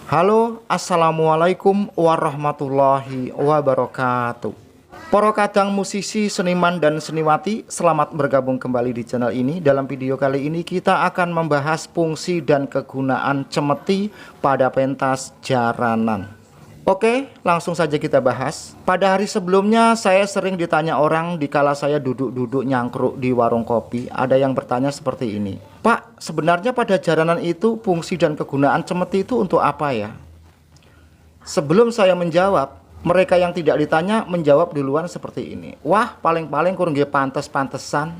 Halo, assalamualaikum warahmatullahi wabarakatuh. Para kadang musisi, seniman, dan seniwati, selamat bergabung kembali di channel ini. Dalam video kali ini kita akan membahas fungsi dan kegunaan cemeti pada pentas jaranan. Oke, langsung saja kita bahas. Pada hari sebelumnya saya sering ditanya orang dikala saya duduk-duduk nyangkruk di warung kopi. Ada yang bertanya seperti ini, Pak, sebenarnya pada jaranan itu fungsi dan kegunaan cemeti itu untuk apa ya? Sebelum saya menjawab, mereka yang tidak ditanya menjawab duluan seperti ini. Wah, paling-paling kurang pantes-pantesan.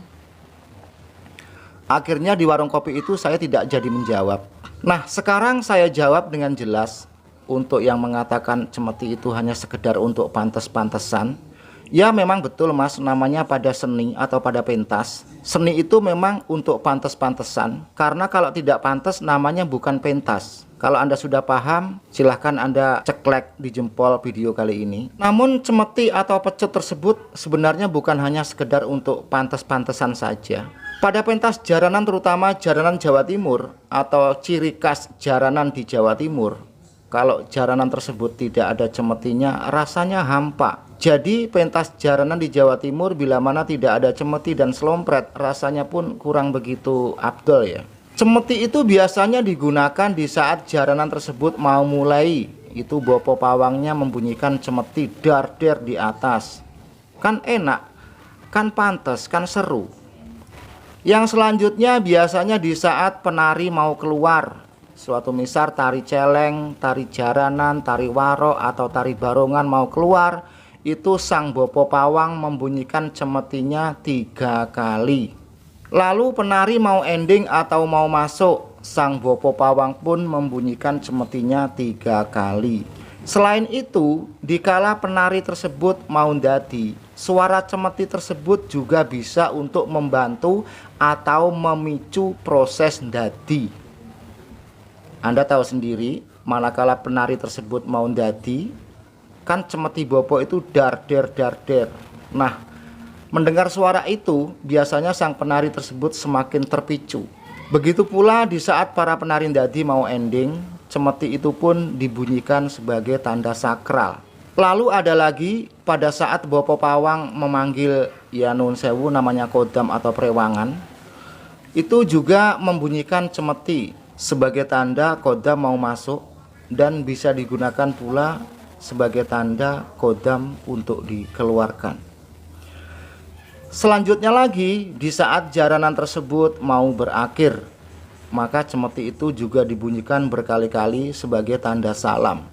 Akhirnya di warung kopi itu saya tidak jadi menjawab. Nah, sekarang saya jawab dengan jelas. Untuk yang mengatakan cemeti itu hanya sekedar untuk pantes-pantesan, ya memang betul mas, namanya pada seni atau pada pentas. Seni itu memang untuk pantes-pantesan, karena kalau tidak pantes namanya bukan pentas. Kalau Anda sudah paham, silahkan Anda ceklek di jempol video kali ini. Namun cemeti atau pecut tersebut sebenarnya bukan hanya sekedar untuk pantes-pantesan saja. Pada pentas jaranan, terutama jaranan Jawa Timur atau ciri khas jaranan di Jawa Timur, kalau jaranan tersebut tidak ada cemetinya, rasanya hampa. Jadi pentas jaranan di Jawa Timur bila mana tidak ada cemeti dan slompret, rasanya pun kurang begitu afdol ya. Cemeti itu biasanya digunakan di saat jaranan tersebut mau mulai. Itu bopo pawangnya membunyikan cemeti dar-der di atas. Kan enak, kan pantas, kan seru. Yang selanjutnya biasanya di saat penari mau keluar. Suatu misal tari celeng, tari jaranan, tari waro, atau tari barongan mau keluar, itu sang bopo pawang membunyikan cemetinya 3 kali. Lalu penari mau ending atau mau masuk, sang bopo pawang pun membunyikan cemetinya 3 kali. Selain itu, dikala penari tersebut mau ndadi, suara cemeti tersebut juga bisa untuk membantu atau memicu proses ndadi. Anda tahu sendiri, manakala penari tersebut mau ndadi, kan cemeti bopo itu dar-der dar-der. Nah, mendengar suara itu, biasanya sang penari tersebut semakin terpicu. Begitu pula di saat para penari ndadi mau ending, cemeti itu pun dibunyikan sebagai tanda sakral. Lalu ada lagi pada saat bopo pawang memanggil ya nun sewu namanya kodam atau prewangan, itu juga membunyikan cemeti sebagai tanda kodam mau masuk, dan bisa digunakan pula sebagai tanda kodam untuk dikeluarkan. Selanjutnya lagi, di saat jaranan tersebut mau berakhir, maka cemeti itu juga dibunyikan berkali-kali sebagai tanda salam.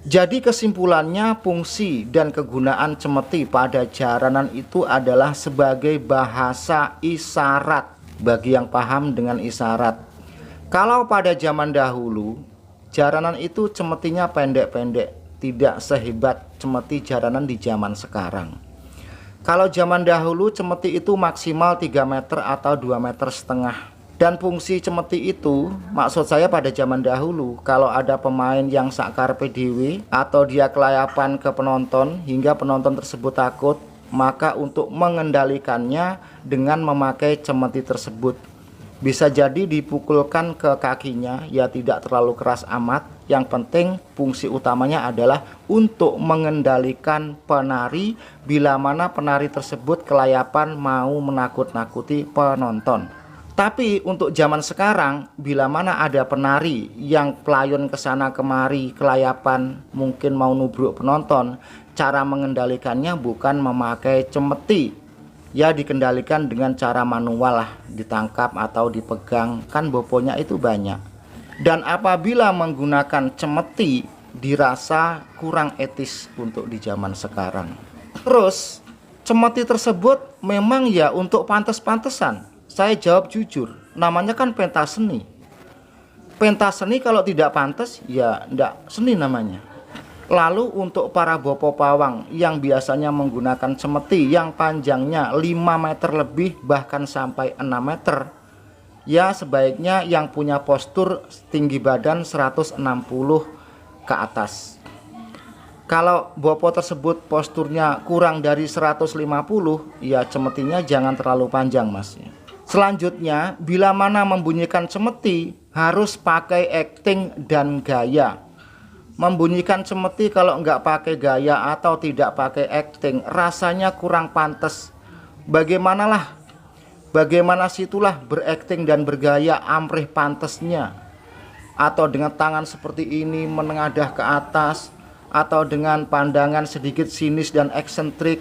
Jadi kesimpulannya, fungsi dan kegunaan cemeti pada jaranan itu adalah sebagai bahasa isyarat bagi yang paham dengan isyarat. Kalau pada zaman dahulu, jaranan itu cemetinya pendek-pendek, tidak sehebat cemeti jaranan di zaman sekarang. Kalau zaman dahulu cemeti itu maksimal 3 meter atau 2,5 meter. Dan fungsi cemeti itu, maksud saya pada zaman dahulu, kalau ada pemain yang sakar PDW atau dia kelayapan ke penonton hingga penonton tersebut takut, maka untuk mengendalikannya dengan memakai cemeti tersebut. Bisa jadi dipukulkan ke kakinya, ya tidak terlalu keras amat. Yang penting fungsi utamanya adalah untuk mengendalikan penari bila mana penari tersebut kelayapan mau menakut-nakuti penonton. Tapi untuk zaman sekarang, bila mana ada penari yang pelayon kesana kemari kelayapan mungkin mau nubruk penonton, cara mengendalikannya bukan memakai cemeti. Ya dikendalikan dengan cara manual lah, ditangkap atau dipegang, kan boponya itu banyak. Dan apabila menggunakan cemeti dirasa kurang etis untuk di zaman sekarang. Terus cemeti tersebut memang ya untuk pantes-pantesan. Saya jawab jujur, namanya kan pentas seni. Pentas seni kalau tidak pantas ya enggak seni namanya. Lalu untuk para bopo pawang yang biasanya menggunakan cemeti yang panjangnya 5 meter lebih bahkan sampai 6 meter, ya sebaiknya yang punya postur tinggi badan 160 ke atas. Kalau bopo tersebut posturnya kurang dari 150, ya cemetinya jangan terlalu panjang mas. Selanjutnya, bila mana membunyikan cemeti harus pakai acting dan gaya. Membunyikan cemeti kalau nggak pakai gaya atau tidak pakai acting rasanya kurang pantas. Bagaimana situlah berakting dan bergaya amrih pantesnya, atau dengan tangan seperti ini menengadah ke atas, atau dengan pandangan sedikit sinis dan eksentrik.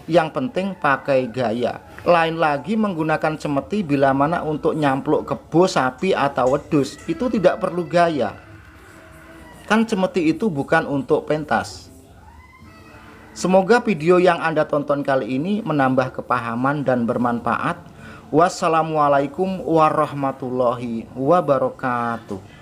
Yang penting pakai gaya. Lain lagi menggunakan cemeti bila mana untuk nyampluk kebo sapi atau wedus, itu tidak perlu gaya. Kan cemeti itu bukan untuk pentas. Semoga video yang Anda tonton kali ini menambah kepahaman dan bermanfaat. Wassalamualaikum warahmatullahi wabarakatuh.